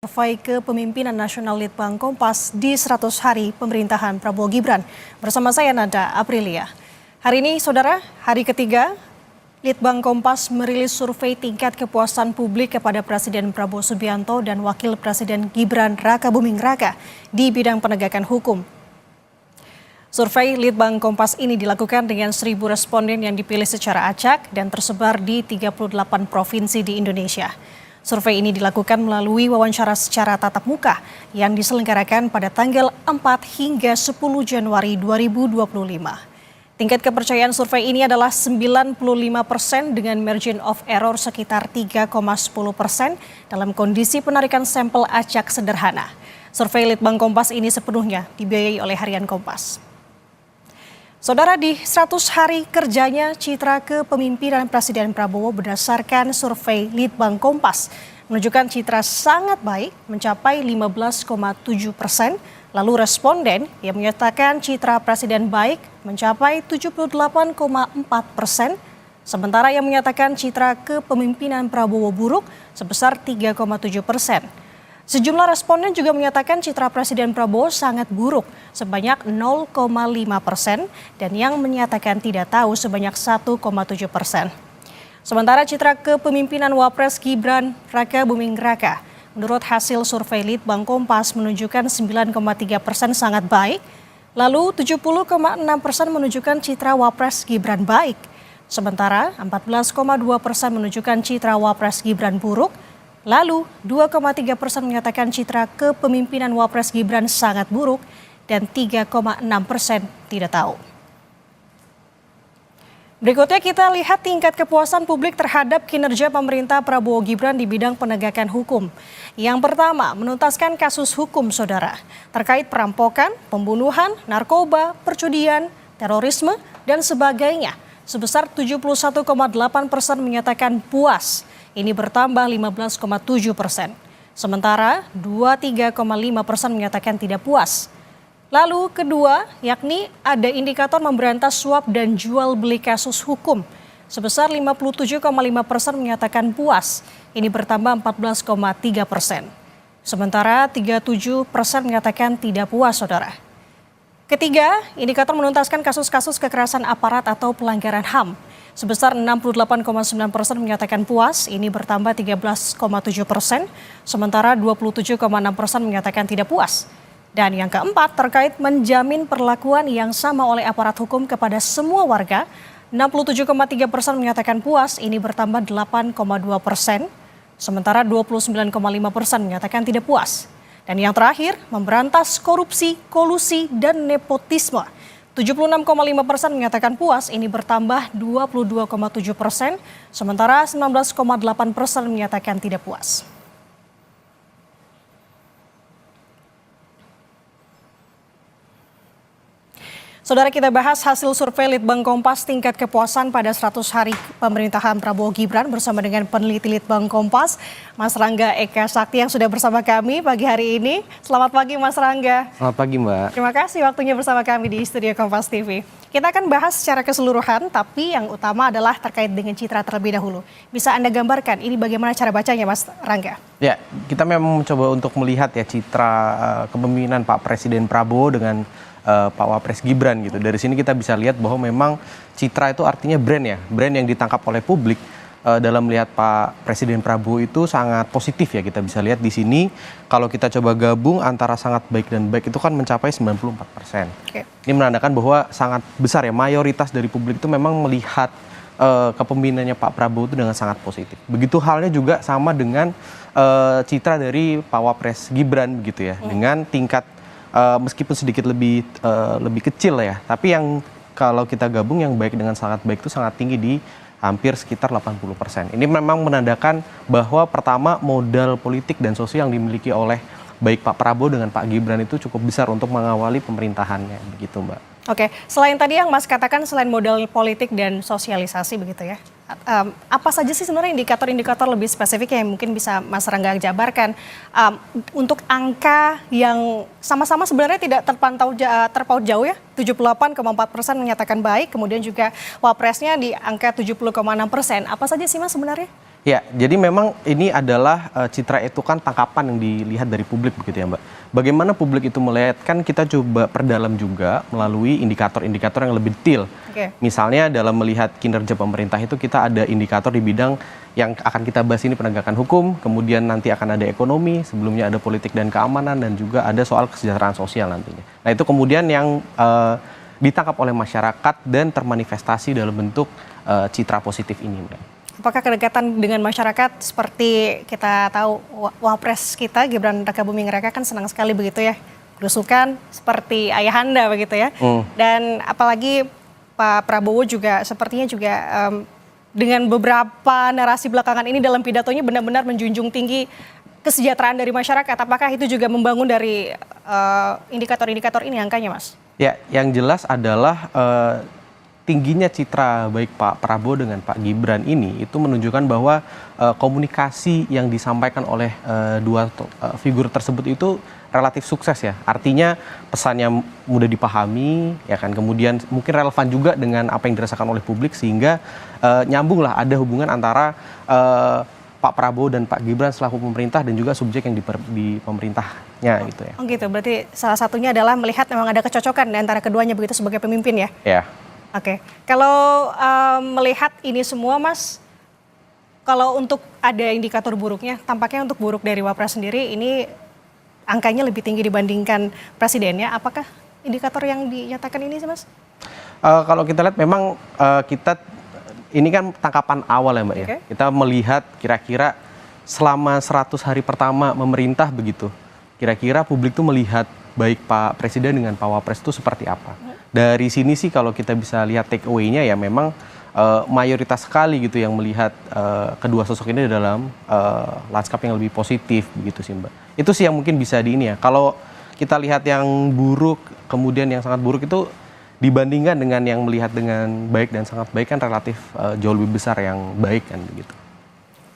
Survei Kepemimpinan Nasional Litbang Kompas di 100 hari pemerintahan Prabowo Gibran. Bersama saya Nada Aprilia. Hari ini, saudara, hari ketiga, Litbang Kompas merilis survei tingkat kepuasan publik kepada Presiden Prabowo Subianto dan Wakil Presiden Gibran Raka Buming Raka di bidang penegakan hukum. Survei Litbang Kompas ini dilakukan dengan 1.000 responden yang dipilih secara acak dan tersebar di 38 provinsi di Indonesia. Survei ini dilakukan melalui wawancara secara tatap muka yang diselenggarakan pada tanggal 4 hingga 10 Januari 2025. Tingkat kepercayaan survei ini adalah 95% dengan margin of error sekitar 3,10% dalam kondisi penarikan sampel acak sederhana. Survei Litbang Kompas ini sepenuhnya dibiayai oleh Harian Kompas. Saudara, di 100 hari kerjanya citra kepemimpinan Presiden Prabowo berdasarkan survei Litbang Kompas menunjukkan citra sangat baik mencapai 15,7%, lalu responden yang menyatakan citra Presiden baik mencapai 78,4%, sementara yang menyatakan citra kepemimpinan Prabowo buruk sebesar 3,7%. Sejumlah responden juga menyatakan citra Presiden Prabowo sangat buruk sebanyak 0,5% dan yang menyatakan tidak tahu sebanyak 1,7%. Sementara citra kepemimpinan Wapres Gibran Raka Buming Raka menurut hasil survei Litbang Kompas menunjukkan 9,3% sangat baik, lalu 70,6% menunjukkan citra Wapres Gibran baik, sementara 14,2% menunjukkan citra Wapres Gibran buruk, lalu 2,3% menyatakan citra kepemimpinan Wapres Gibran sangat buruk dan 3,6% tidak tahu. Berikutnya kita lihat tingkat kepuasan publik terhadap kinerja pemerintah Prabowo Gibran di bidang penegakan hukum. Yang pertama, menuntaskan kasus hukum saudara terkait perampokan, pembunuhan, narkoba, perjudian, terorisme, dan sebagainya. Sebesar 71,8% menyatakan puas. Ini bertambah 15,7%. Sementara 23,5% menyatakan tidak puas. Lalu kedua, yakni ada indikator memberantas suap dan jual beli kasus hukum. Sebesar 57,5% menyatakan puas. Ini bertambah 14,3%. Sementara 37% menyatakan tidak puas, saudara. Ketiga, indikator menuntaskan kasus-kasus kekerasan aparat atau pelanggaran HAM. Sebesar 68,9% menyatakan puas, ini bertambah 13,7%, sementara 27,6% menyatakan tidak puas. Dan yang keempat, terkait menjamin perlakuan yang sama oleh aparat hukum kepada semua warga, 67,3% menyatakan puas, ini bertambah 8,2%, sementara 29,5% menyatakan tidak puas. Dan yang terakhir, memberantas korupsi, kolusi, dan nepotisme. 76,5% menyatakan puas, ini bertambah 22,7%, sementara 19,8% menyatakan tidak puas. Saudara, kita bahas hasil survei Litbang Kompas tingkat kepuasan pada 100 hari pemerintahan Prabowo Gibran bersama dengan peneliti Litbang Kompas, Mas Rangga Eka Sakti yang sudah bersama kami pagi hari ini. Selamat pagi Mas Rangga. Selamat pagi Mbak. Terima kasih waktunya bersama kami di Studio Kompas TV. Kita akan bahas secara keseluruhan, tapi yang utama adalah terkait dengan citra terlebih dahulu. Bisa Anda gambarkan ini bagaimana cara bacanya Mas Rangga? Ya, kita memang mencoba untuk melihat ya citra kepemimpinan Pak Presiden Prabowo dengan Pak Wapres Gibran gitu. Dari sini kita bisa lihat bahwa memang citra itu artinya brand ya, brand yang ditangkap oleh publik dalam melihat Pak Presiden Prabowo itu sangat positif ya. Kita bisa lihat di sini kalau kita coba gabung antara sangat baik dan baik itu kan mencapai 94%. Ini menandakan bahwa sangat besar ya, mayoritas dari publik itu memang melihat kepemimpinannya Pak Prabowo itu dengan sangat positif. Begitu halnya juga sama dengan citra dari Pak Wapres Gibran begitu ya, dengan tingkat meskipun sedikit lebih kecil ya, tapi yang kalau kita gabung yang baik dengan sangat baik itu sangat tinggi di hampir sekitar 80%. Ini memang menandakan bahwa pertama modal politik dan sosial yang dimiliki oleh baik Pak Prabowo dengan Pak Gibran itu cukup besar untuk mengawali pemerintahannya, begitu Mbak. Oke, selain tadi yang Mas katakan selain modal politik dan sosialisasi begitu ya, apa saja sih sebenarnya indikator-indikator lebih spesifik yang mungkin bisa Mas Rangga jabarkan untuk angka yang sama-sama sebenarnya tidak terpaut jauh ya, 78,4% menyatakan baik, kemudian juga wapresnya di angka 70,6%. Apa saja sih Mas sebenarnya? Ya, jadi memang ini adalah citra itu kan tangkapan yang dilihat dari publik begitu ya Mbak. Bagaimana publik itu melihat kan kita coba perdalam juga melalui indikator-indikator yang lebih detail. Oke. Misalnya dalam melihat kinerja pemerintah itu kita ada indikator di bidang yang akan kita bahas ini penegakan hukum, kemudian nanti akan ada ekonomi, sebelumnya ada politik dan keamanan dan juga ada soal kesejahteraan sosial nantinya. Nah itu kemudian yang ditangkap oleh masyarakat dan termanifestasi dalam bentuk citra positif ini Mbak. Apakah kedekatan dengan masyarakat seperti kita tahu Wapres kita Gibran Rakabuming Raka kan senang sekali begitu ya, berusukan seperti ayahanda begitu ya. Dan apalagi Pak Prabowo juga sepertinya juga dengan beberapa narasi belakangan ini dalam pidatonya benar-benar menjunjung tinggi kesejahteraan dari masyarakat. Apakah itu juga membangun dari indikator-indikator ini angkanya Mas? Ya, yang jelas adalah tingginya citra baik Pak Prabowo dengan Pak Gibran ini itu menunjukkan bahwa komunikasi yang disampaikan oleh dua figur tersebut itu relatif sukses ya. Artinya pesannya mudah dipahami ya kan, kemudian mungkin relevan juga dengan apa yang dirasakan oleh publik sehingga nyambung lah, ada hubungan antara Pak Prabowo dan Pak Gibran selaku pemerintah dan juga subjek yang di pemerintahnya gitu ya. Oh gitu, berarti salah satunya adalah melihat memang ada kecocokan antara keduanya begitu sebagai pemimpin ya? Ya. Oke, kalau melihat ini semua Mas, kalau untuk ada indikator buruknya, tampaknya untuk buruk dari Wapres sendiri ini angkanya lebih tinggi dibandingkan presidennya. Apakah indikator yang dinyatakan ini sih Mas? Kalau kita lihat memang ini kan tangkapan awal ya Mbak ya. Kita melihat kira-kira selama 100 hari pertama memerintah begitu, kira-kira publik tuh melihat baik Pak Presiden dengan Pak Wapres itu seperti apa. Dari sini sih kalau kita bisa lihat take away-nya ya memang mayoritas sekali gitu yang melihat kedua sosok ini dalam lanskap yang lebih positif begitu sih Mbak. Itu sih yang mungkin bisa di ini ya. Kalau kita lihat yang buruk kemudian yang sangat buruk itu dibandingkan dengan yang melihat dengan baik dan sangat baik kan relatif jauh lebih besar yang baik kan begitu.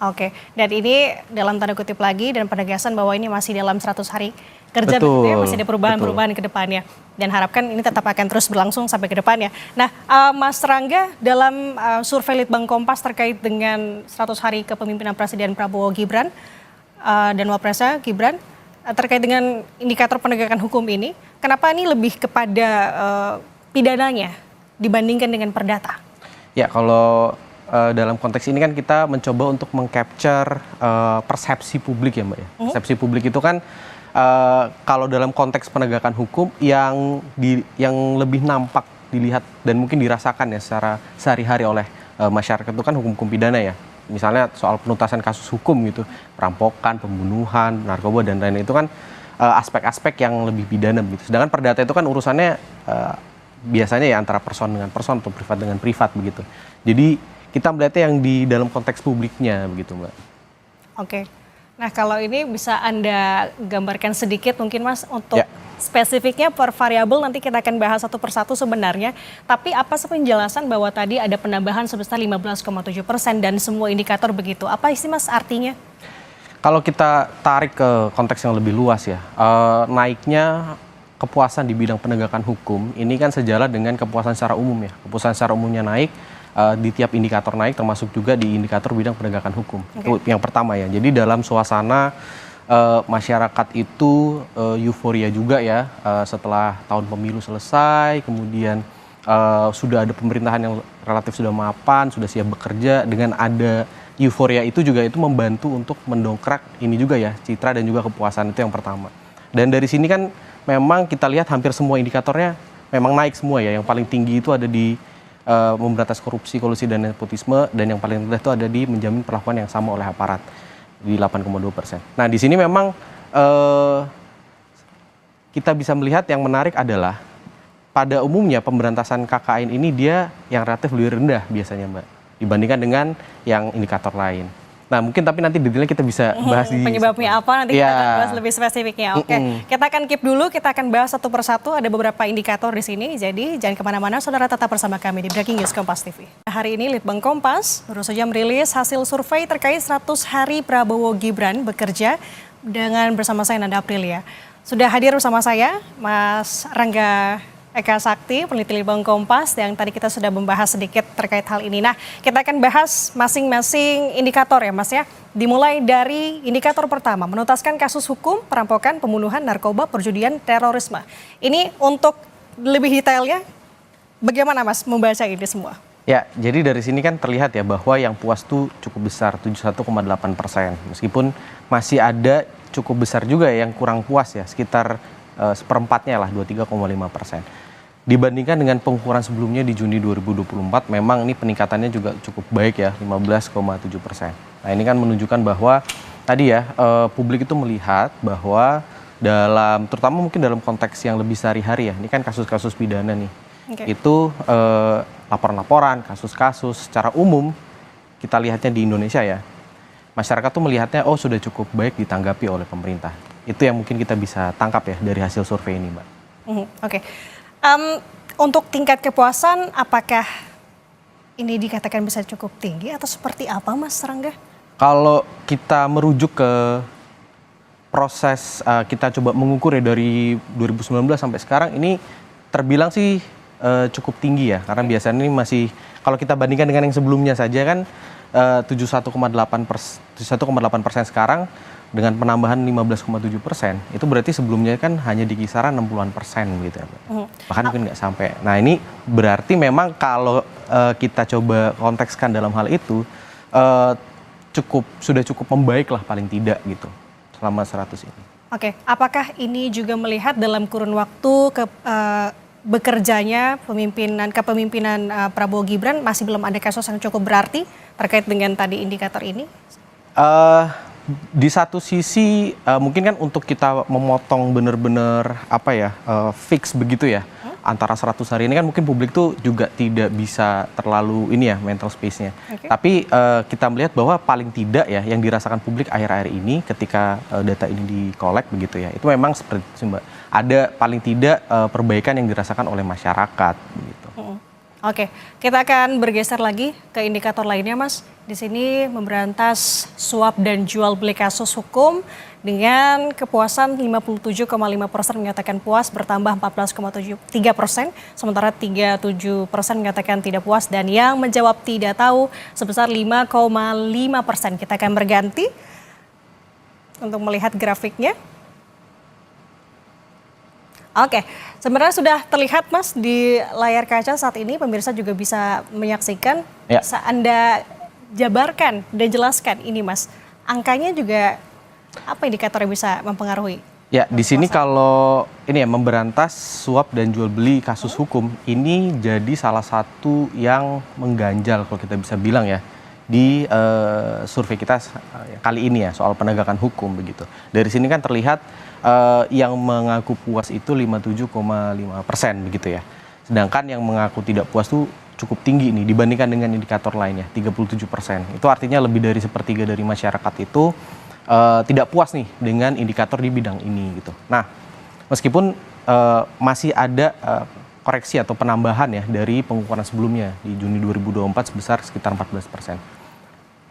Oke, dan ini dalam tanda kutip lagi dan penegasan bahwa ini masih dalam 100 hari kerja begitu ya, masih ada perubahan-perubahan ke depannya. Dan harapkan ini tetap akan terus berlangsung sampai ke depannya. Nah, Mas Rangga, dalam survei Litbang Kompas terkait dengan 100 hari kepemimpinan Presiden Prabowo Gibran dan Wapresnya Gibran, terkait dengan indikator penegakan hukum ini, kenapa ini lebih kepada pidananya dibandingkan dengan perdata? Ya, kalau dalam konteks ini kan kita mencoba untuk mengcapture persepsi publik ya Mbak ya. Persepsi publik itu kan kalau dalam konteks penegakan hukum yang lebih nampak dilihat dan mungkin dirasakan ya secara sehari-hari oleh masyarakat itu kan hukum-hukum pidana ya. Misalnya soal penuntasan kasus hukum gitu, perampokan, pembunuhan, narkoba dan lain-lain itu kan aspek-aspek yang lebih pidana begitu. Sedangkan perdata itu kan urusannya biasanya ya antara person dengan person atau privat dengan privat begitu. Jadi kita melihatnya yang di dalam konteks publiknya begitu Mbak. Oke. Nah kalau ini bisa Anda gambarkan sedikit mungkin Mas untuk spesifiknya per variabel nanti kita akan bahas satu persatu sebenarnya. Tapi apa sih penjelasan bahwa tadi ada penambahan sebesar 15,7% dan semua indikator begitu. Apa sih Mas artinya? Kalau kita tarik ke konteks yang lebih luas ya, naiknya kepuasan di bidang penegakan hukum ini kan sejalan dengan kepuasan secara umum ya. Kepuasan secara umumnya naik, di tiap indikator naik termasuk juga di indikator bidang penegakan hukum. Itu yang pertama ya. Jadi dalam suasana masyarakat itu euforia juga ya setelah tahun pemilu selesai, kemudian sudah ada pemerintahan yang relatif sudah mapan, sudah siap bekerja, dengan ada euforia itu juga itu membantu untuk mendongkrak ini juga ya, citra dan juga kepuasan itu yang pertama. Dan dari sini kan memang kita lihat hampir semua indikatornya memang naik semua ya. Yang paling tinggi itu ada di memberantas korupsi, kolusi dan nepotisme, dan yang paling rendah itu ada di menjamin perlakuan yang sama oleh aparat di 8,2%. Nah di sini memang kita bisa melihat yang menarik adalah pada umumnya pemberantasan KKN ini dia yang relatif lebih rendah biasanya Mbak dibandingkan dengan yang indikator lain. Nah mungkin tapi nanti detailnya kita bisa bahas di penyebabnya apa nanti kita akan bahas lebih spesifiknya. Oke, kita akan keep dulu, kita akan bahas satu persatu, ada beberapa indikator di sini. Jadi jangan kemana-mana, saudara tetap bersama kami di Breaking News Kompas TV. Hari ini Litbang Kompas baru saja merilis hasil survei terkait 100 hari Prabowo Gibran bekerja bersama saya Nanda Aprilia. Sudah hadir bersama saya Mas Rangga Eka Sakti, peneliti Litbang Kompas, yang tadi kita sudah membahas sedikit terkait hal ini. Nah, kita akan bahas masing-masing indikator ya Mas ya. Dimulai dari indikator pertama, menuntaskan kasus hukum, perampokan, pembunuhan, narkoba, perjudian, terorisme. Ini untuk lebih detailnya, bagaimana Mas membaca ini semua? Ya, jadi dari sini kan terlihat ya bahwa yang puas tuh cukup besar, 71,8%. Meskipun masih ada cukup besar juga yang kurang puas ya, sekitar seperempatnya lah, 23,5%. Dibandingkan dengan pengukuran sebelumnya di Juni 2024, memang ini peningkatannya juga cukup baik ya, 15,7%. Nah ini kan menunjukkan bahwa tadi ya, publik itu melihat bahwa terutama mungkin dalam konteks yang lebih sehari-hari ya, ini kan kasus-kasus pidana nih. Itu laporan-laporan, kasus-kasus secara umum kita lihatnya di Indonesia ya, masyarakat tuh melihatnya oh sudah cukup baik ditanggapi oleh pemerintah. Itu yang mungkin kita bisa tangkap ya dari hasil survei ini, Mbak. Oke. Untuk tingkat kepuasan, apakah ini dikatakan bisa cukup tinggi atau seperti apa, Mas Rangga? Kalau kita merujuk ke proses kita coba mengukur ya dari 2019 sampai sekarang, ini terbilang sih cukup tinggi ya, karena biasanya ini masih kalau kita bandingkan dengan yang sebelumnya saja kan 71,8% sekarang dengan penambahan 15,7%, itu berarti sebelumnya kan hanya di kisaran 60-an% gitu ya. Bahkan mungkin nggak sampai. Nah ini berarti memang kalau kita coba kontekskan dalam hal itu sudah cukup membaik lah paling tidak gitu selama 100 ini. Oke, apakah ini juga melihat dalam kurun waktu bekerjanya kepemimpinan Prabowo Gibran masih belum ada kasus yang cukup berarti terkait dengan tadi indikator ini? Di satu sisi mungkin kan untuk kita memotong benar-benar fix begitu ya antara 100 hari ini kan mungkin publik tuh juga tidak bisa terlalu ini ya mental space-nya. Tapi kita melihat bahwa paling tidak ya yang dirasakan publik akhir-akhir ini ketika data ini dikolek begitu ya, itu memang seperti itu Mbak, ada paling tidak perbaikan yang dirasakan oleh masyarakat begitu. Oke, kita akan bergeser lagi ke indikator lainnya Mas. Di sini memberantas suap dan jual beli kasus hukum dengan kepuasan 57,5% menyatakan puas, bertambah 14,3%, sementara 37% menyatakan tidak puas, dan yang menjawab tidak tahu sebesar 5,5%. Kita akan berganti untuk melihat grafiknya. Oke, sebenarnya sudah terlihat Mas di layar kaca saat ini, pemirsa juga bisa menyaksikan. Ya. Bisa Anda jabarkan dan jelaskan ini Mas, angkanya juga apa indikator yang bisa mempengaruhi? Ya, di sini kalau ini ya memberantas suap dan jual beli kasus hukum, ini jadi salah satu yang mengganjal kalau kita bisa bilang ya di survei kita kali ini ya soal penegakan hukum begitu. Dari sini kan terlihat yang mengaku puas itu 57,5% begitu ya. Sedangkan yang mengaku tidak puas tuh cukup tinggi nih dibandingkan dengan indikator lainnya, 37%. Itu artinya lebih dari sepertiga dari masyarakat itu tidak puas nih dengan indikator di bidang ini gitu. Nah, meskipun masih ada koreksi atau penambahan ya dari pengukuran sebelumnya di Juni 2024 sebesar sekitar 14%.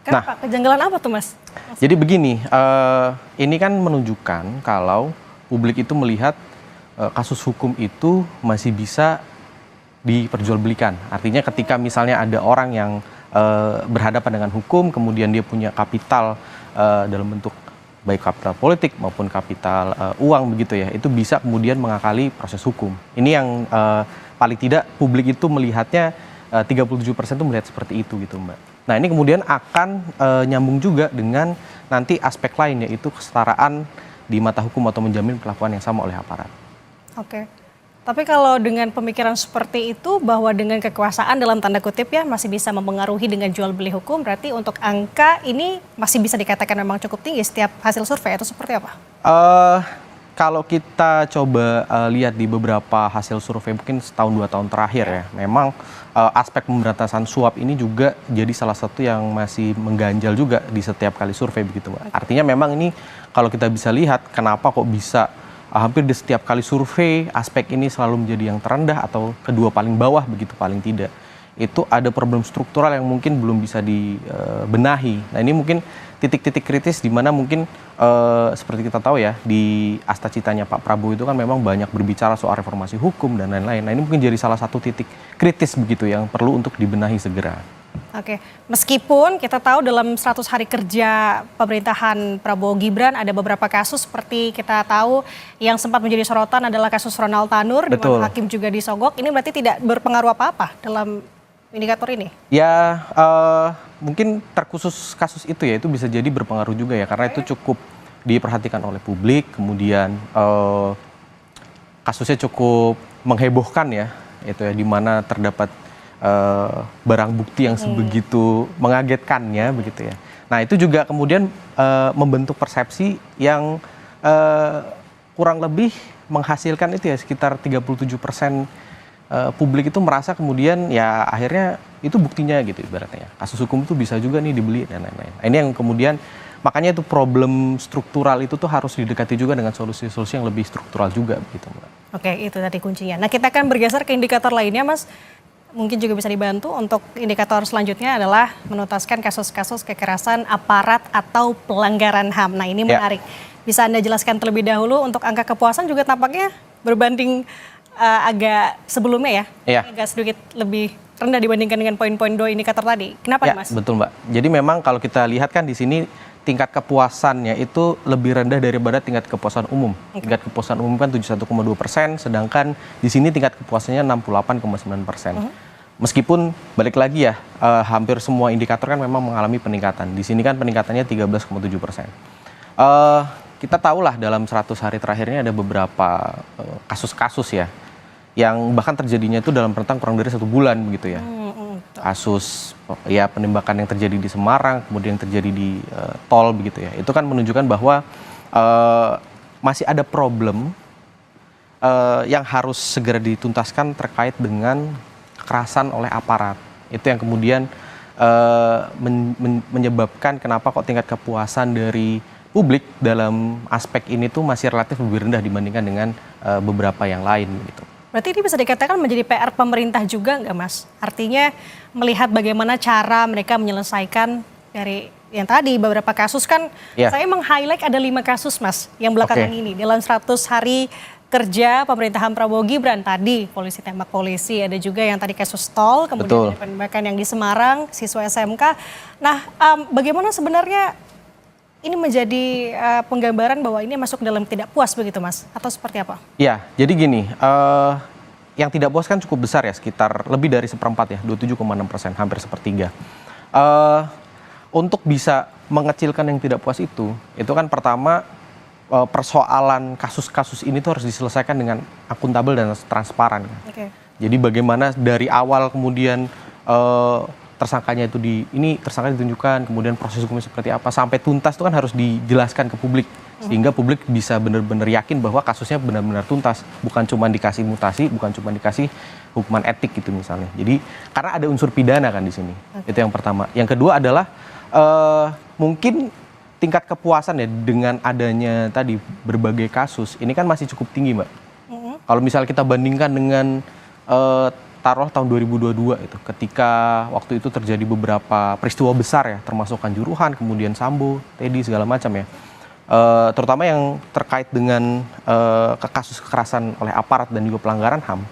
Kenapa? Kejanggalan apa tuh Mas? Jadi begini, ini kan menunjukkan kalau publik itu melihat kasus hukum itu masih bisa diperjualbelikan. Artinya ketika misalnya ada orang yang berhadapan dengan hukum, kemudian dia punya kapital dalam bentuk baik kapital politik maupun kapital uang begitu ya, itu bisa kemudian mengakali proses hukum. Ini yang paling tidak publik itu melihatnya 37% itu melihat seperti itu gitu Mbak. Nah ini kemudian akan nyambung juga dengan nanti aspek lain yaitu kesetaraan di mata hukum atau menjamin perlakuan yang sama oleh aparat. Oke, tapi kalau dengan pemikiran seperti itu bahwa dengan kekuasaan dalam tanda kutip ya masih bisa mempengaruhi dengan jual beli hukum, berarti untuk angka ini masih bisa dikatakan memang cukup tinggi setiap hasil survei atau seperti apa? Kalau kita coba lihat di beberapa hasil survei mungkin setahun 2 tahun terakhir ya, memang aspek pemberantasan suap ini juga jadi salah satu yang masih mengganjal juga di setiap kali survei begitu Mbak. Artinya memang ini kalau kita bisa lihat kenapa kok bisa hampir di setiap kali survei aspek ini selalu menjadi yang terendah atau kedua paling bawah begitu paling tidak. itu ada problem struktural yang mungkin belum bisa dibenahi. Nah ini mungkin titik-titik kritis di mana mungkin seperti kita tahu ya, di Asta Citanya Pak Prabowo itu kan memang banyak berbicara soal reformasi hukum dan lain-lain. Nah ini mungkin jadi salah satu titik kritis begitu yang perlu untuk dibenahi segera. Oke, meskipun kita tahu dalam 100 hari kerja pemerintahan Prabowo Gibran ada beberapa kasus seperti kita tahu yang sempat menjadi sorotan adalah kasus Ronald Tanur, di mana hakim juga disogok. Ini berarti tidak berpengaruh apa-apa dalam indikator ini? Ya, mungkin terkhusus kasus itu ya, itu bisa jadi berpengaruh juga ya, karena itu cukup diperhatikan oleh publik, kemudian kasusnya cukup menghebohkan ya, itu ya, di mana terdapat barang bukti yang sebegitu mengagetkannya begitu ya. Nah itu juga kemudian membentuk persepsi yang kurang lebih menghasilkan itu ya sekitar 37% publik itu merasa kemudian ya akhirnya itu buktinya gitu ibaratnya. Kasus hukum itu bisa juga nih dibeli dan lain-lain. Nah, ini yang kemudian makanya itu problem struktural itu tuh harus didekati juga dengan solusi-solusi yang lebih struktural juga begitu Mbak. Oke, itu tadi kuncinya. Nah kita akan bergeser ke indikator lainnya Mas. Mungkin juga bisa dibantu untuk indikator selanjutnya adalah menuntaskan kasus-kasus kekerasan aparat atau pelanggaran HAM. Nah ini menarik. Bisa Anda jelaskan terlebih dahulu untuk angka kepuasan juga tampaknya berbanding agak sebelumnya ya. Agak sedikit lebih rendah dibandingkan dengan poin-poin dua indikator tadi. Kenapa ya, Mas? Betul Mbak. Jadi memang kalau kita lihat kan di sini tingkat kepuasannya itu lebih rendah daripada tingkat kepuasan umum. Tingkat kepuasan umum kan 71,2%, sedangkan di sini tingkat kepuasannya 68,9%. Meskipun balik lagi ya, hampir semua indikator kan memang mengalami peningkatan. Di sini kan peningkatannya 13,7%. Kita tahulah dalam 100 hari terakhir ini ada beberapa kasus-kasus ya, yang bahkan terjadinya itu dalam rentang kurang dari 1 bulan begitu ya. Kasus ya penembakan yang terjadi di Semarang, kemudian yang terjadi di tol begitu ya. Itu kan menunjukkan bahwa masih ada problem yang harus segera dituntaskan terkait dengan kekerasan oleh aparat. Itu yang kemudian menyebabkan kenapa kok tingkat kepuasan dari publik dalam aspek ini tuh masih relatif lebih rendah dibandingkan dengan beberapa yang lain gitu. Berarti ini bisa dikatakan menjadi PR pemerintah juga nggak Mas? Artinya melihat bagaimana cara mereka menyelesaikan dari yang tadi beberapa kasus kan saya meng-highlight ada 5 kasus Mas yang belakangan ini dalam 100 hari kerja pemerintahan Prabowo Gibran. Tadi polisi tembak polisi, ada juga yang tadi kasus tol, kemudian ada penembakan yang di Semarang, siswa SMK. Nah bagaimana sebenarnya ini menjadi penggambaran bahwa ini masuk dalam tidak puas begitu Mas? Atau seperti apa? Ya, jadi gini, yang tidak puas kan cukup besar ya, sekitar lebih dari 1/4 ya, 27,6%, hampir 1/3. Untuk bisa mengecilkan yang tidak puas itu kan pertama persoalan kasus-kasus ini tuh harus diselesaikan dengan akuntabel dan transparan. Jadi bagaimana dari awal kemudian tersangkanya itu tersangka ditunjukkan, kemudian proses hukumnya seperti apa sampai tuntas itu kan harus dijelaskan ke publik sehingga publik bisa benar-benar yakin bahwa kasusnya benar-benar tuntas, bukan cuma dikasih mutasi, bukan cuma dikasih hukuman etik gitu misalnya. Jadi karena ada unsur pidana kan di sini. Itu yang pertama. Yang kedua adalah mungkin tingkat kepuasan ya dengan adanya tadi berbagai kasus ini kan masih cukup tinggi Mbak. Kalau misalnya kita bandingkan dengan taruh tahun 2022 itu ketika waktu itu terjadi beberapa peristiwa besar ya, termasuk Kanjuruhan, kemudian Sambo, Teddy segala macam ya, terutama yang terkait dengan kasus kekerasan oleh aparat dan juga pelanggaran HAM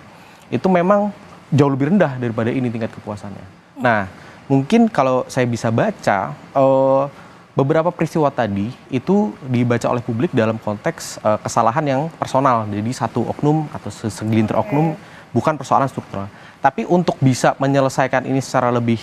itu memang jauh lebih rendah daripada ini tingkat kepuasannya. Nah mungkin kalau saya bisa baca beberapa peristiwa tadi itu dibaca oleh publik dalam konteks kesalahan yang personal, jadi satu oknum atau segelintir oknum, bukan persoalan struktural. Tapi untuk bisa menyelesaikan ini secara lebih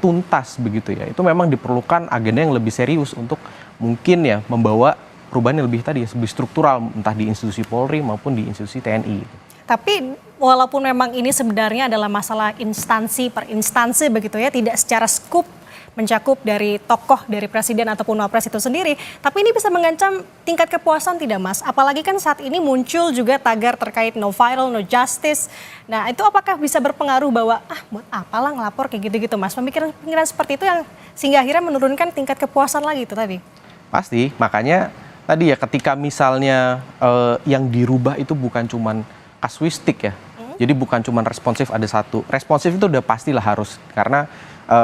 tuntas begitu ya, itu memang diperlukan agenda yang lebih serius untuk mungkin ya membawa perubahan yang lebih tadi lebih struktural, entah di institusi Polri maupun di institusi TNI. Tapi walaupun memang ini sebenarnya adalah masalah instansi per instansi begitu ya, tidak secara skup mencakup dari tokoh dari presiden ataupun wapres itu sendiri, tapi ini bisa mengancam tingkat kepuasan tidak Mas? Apalagi kan saat ini muncul juga tagar terkait no viral, no justice. Nah itu apakah bisa berpengaruh bahwa buat apalah ngelapor kayak gitu-gitu Mas? Pemikiran seperti itu yang sehingga akhirnya menurunkan tingkat kepuasan lagi itu tadi? Pasti, makanya tadi ya ketika misalnya yang dirubah itu bukan cuman kasuistik ya, Jadi bukan cuma responsif ada satu. Responsif itu udah pastilah harus, karena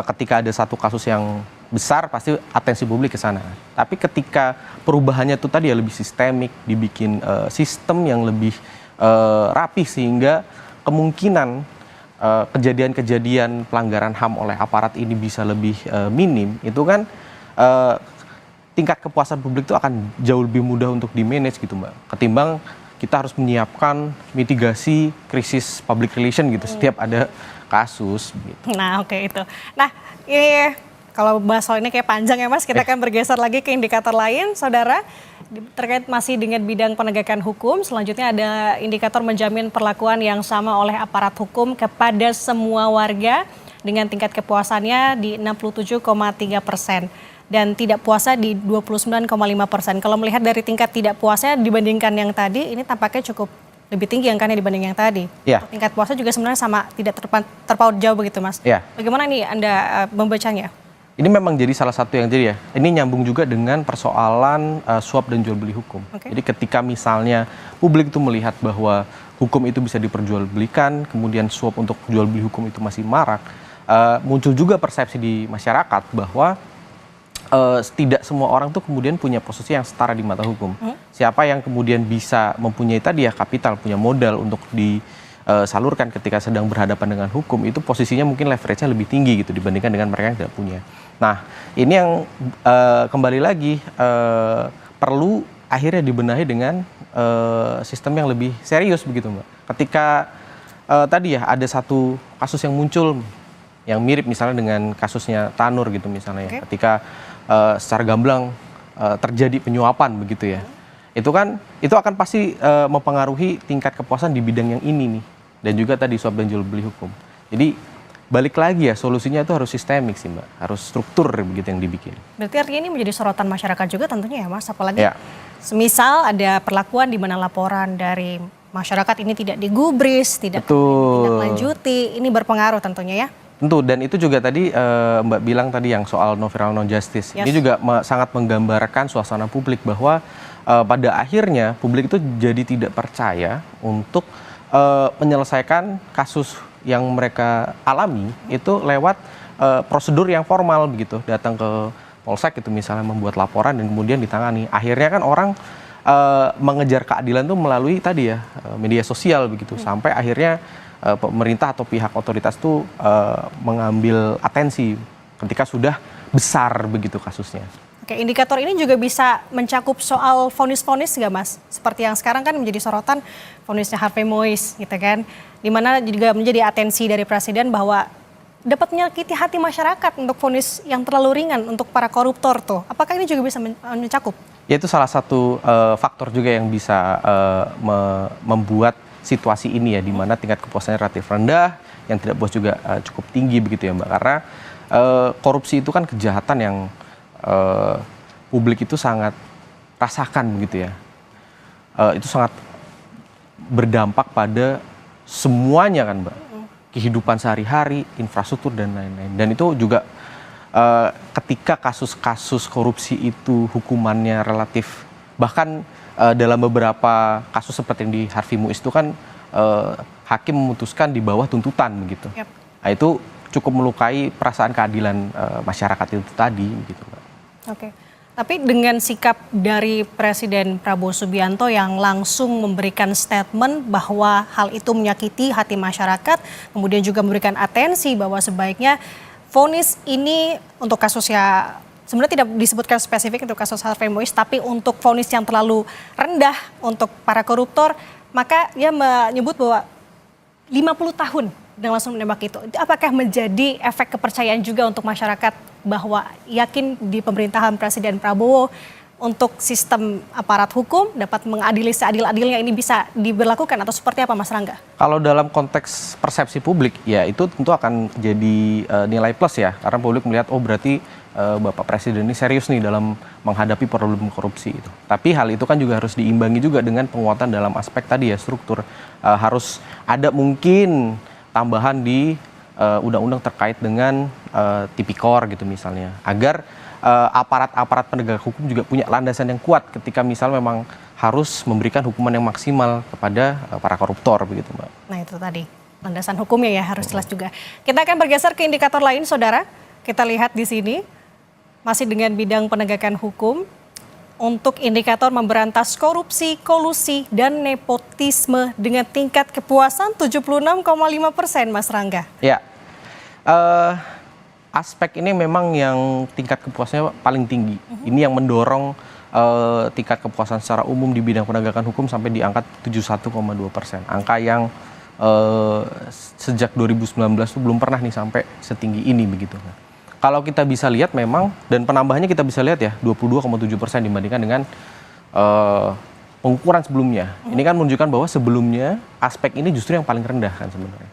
ketika ada satu kasus yang besar pasti atensi publik ke sana. Tapi ketika perubahannya itu tadi ya lebih sistemik, dibikin sistem yang lebih rapi sehingga kemungkinan kejadian-kejadian pelanggaran HAM oleh aparat ini bisa lebih minim, itu kan tingkat kepuasan publik itu akan jauh lebih mudah untuk di-manage gitu Mbak. Ketimbang kita harus menyiapkan mitigasi krisis public relation gitu setiap ada kasus. Gitu. Nah oke itu. Nah ini kalau bahas soal ini kayak panjang ya Mas, kita akan bergeser lagi ke indikator lain, Saudara. Terkait masih dengan bidang penegakan hukum, selanjutnya ada indikator menjamin perlakuan yang sama oleh aparat hukum kepada semua warga dengan tingkat kepuasannya di 67,3%. Dan tidak puasnya di 29,5%. Kalau melihat dari tingkat tidak puasnya dibandingkan yang tadi, ini tampaknya cukup lebih tinggi angkanya dibanding yang tadi. Ya. Tingkat puasnya juga sebenarnya sama, tidak terpaut jauh begitu Mas. Ya. Bagaimana nih Anda membacanya? Ini memang jadi salah satu yang jadi ya. Ini nyambung juga dengan persoalan suap dan jual beli hukum. Jadi ketika misalnya publik itu melihat bahwa hukum itu bisa diperjualbelikan, kemudian suap untuk jual beli hukum itu masih marak, muncul juga persepsi di masyarakat bahwa tidak semua orang tuh kemudian punya posisi yang setara di mata hukum. Siapa yang kemudian bisa mempunyai tadi ya kapital, punya modal untuk disalurkan ketika sedang berhadapan dengan hukum, itu posisinya mungkin leverage-nya lebih tinggi gitu dibandingkan dengan mereka yang tidak punya. Nah, ini yang kembali lagi perlu akhirnya dibenahi dengan sistem yang lebih serius begitu Mbak. Ketika tadi ya ada satu kasus yang muncul yang mirip misalnya dengan kasusnya Tanur gitu misalnya ya. Ketika secara gamblang terjadi penyuapan begitu ya. Itu akan pasti mempengaruhi tingkat kepuasan di bidang yang ini nih. Dan juga tadi suap dan jual beli hukum. Jadi balik lagi ya, solusinya itu harus sistemik sih Mbak, harus struktur begitu yang dibikin. Berarti artinya ini menjadi sorotan masyarakat juga tentunya ya Mas, apalagi semisal ada perlakuan di mana laporan dari masyarakat ini tidak digubris, tidak lanjuti, ini berpengaruh tentunya ya. Tentu, dan itu juga tadi Mbak bilang tadi yang soal no viral no justice, ini juga sangat menggambarkan suasana publik bahwa pada akhirnya publik itu jadi tidak percaya untuk menyelesaikan kasus yang mereka alami itu lewat prosedur yang formal begitu, datang ke polsek itu misalnya membuat laporan dan kemudian ditangani. Akhirnya kan orang mengejar keadilan itu melalui tadi ya media sosial begitu, sampai akhirnya pemerintah atau pihak otoritas itu mengambil atensi ketika sudah besar begitu kasusnya. Oke, indikator ini juga bisa mencakup soal vonis-vonis nggak Mas? Seperti yang sekarang kan menjadi sorotan vonisnya Harvey Mois gitu kan. Dimana juga menjadi atensi dari Presiden bahwa dapat menyakiti hati masyarakat untuk vonis yang terlalu ringan untuk para koruptor tuh. Apakah ini juga bisa mencakup? Ya, itu salah satu faktor juga yang bisa membuat situasi ini ya, di mana tingkat kepuasannya relatif rendah, yang tidak puas juga cukup tinggi begitu ya Mbak. Karena korupsi itu kan kejahatan yang publik itu sangat rasakan begitu ya. Itu sangat berdampak pada semuanya kan Mbak. Kehidupan sehari-hari, infrastruktur dan lain-lain. Dan itu juga ketika kasus-kasus korupsi itu hukumannya relatif, bahkan dalam beberapa kasus seperti yang di Harvey Mois itu kan hakim memutuskan di bawah tuntutan begitu. Nah, itu cukup melukai perasaan keadilan masyarakat itu tadi begitu Mbak. Oke, tapi dengan sikap dari Presiden Prabowo Subianto yang langsung memberikan statement bahwa hal itu menyakiti hati masyarakat, kemudian juga memberikan atensi bahwa sebaiknya vonis ini untuk kasus ya sebenarnya tidak disebutkan spesifik untuk kasus Harvey Mois, tapi untuk vonis yang terlalu rendah untuk para koruptor, maka dia menyebut bahwa 50 tahun dan langsung menembak itu. Apakah menjadi efek kepercayaan juga untuk masyarakat bahwa yakin di pemerintahan Presiden Prabowo untuk sistem aparat hukum dapat mengadili seadil-adilnya ini bisa diberlakukan atau seperti apa Mas Rangga? Kalau dalam konteks persepsi publik ya itu tentu akan jadi nilai plus ya, karena publik melihat oh berarti Bapak Presiden ini serius nih dalam menghadapi problem korupsi itu. Tapi hal itu kan juga harus diimbangi juga dengan penguatan dalam aspek tadi ya struktur. Harus ada mungkin tambahan di undang-undang terkait dengan tipikor gitu misalnya, agar aparat-aparat penegak hukum juga punya landasan yang kuat ketika misal memang harus memberikan hukuman yang maksimal kepada para koruptor begitu, Mbak. Nah itu tadi landasan hukumnya ya harus jelas juga. Kita akan bergeser ke indikator lain, saudara. Kita lihat di sini masih dengan bidang penegakan hukum. Untuk indikator memberantas korupsi, kolusi, dan nepotisme dengan tingkat kepuasan 76,5%, Mas Rangga. Ya, aspek ini memang yang tingkat kepuasannya paling tinggi. Ini yang mendorong tingkat kepuasan secara umum di bidang penegakan hukum sampai di angka 71,2%. Angka yang sejak 2019 itu belum pernah nih sampai setinggi ini begitu. Kalau kita bisa lihat memang, dan penambahannya kita bisa lihat ya, 22,7% dibandingkan dengan pengukuran sebelumnya. Ini kan menunjukkan bahwa sebelumnya aspek ini justru yang paling rendah kan sebenarnya.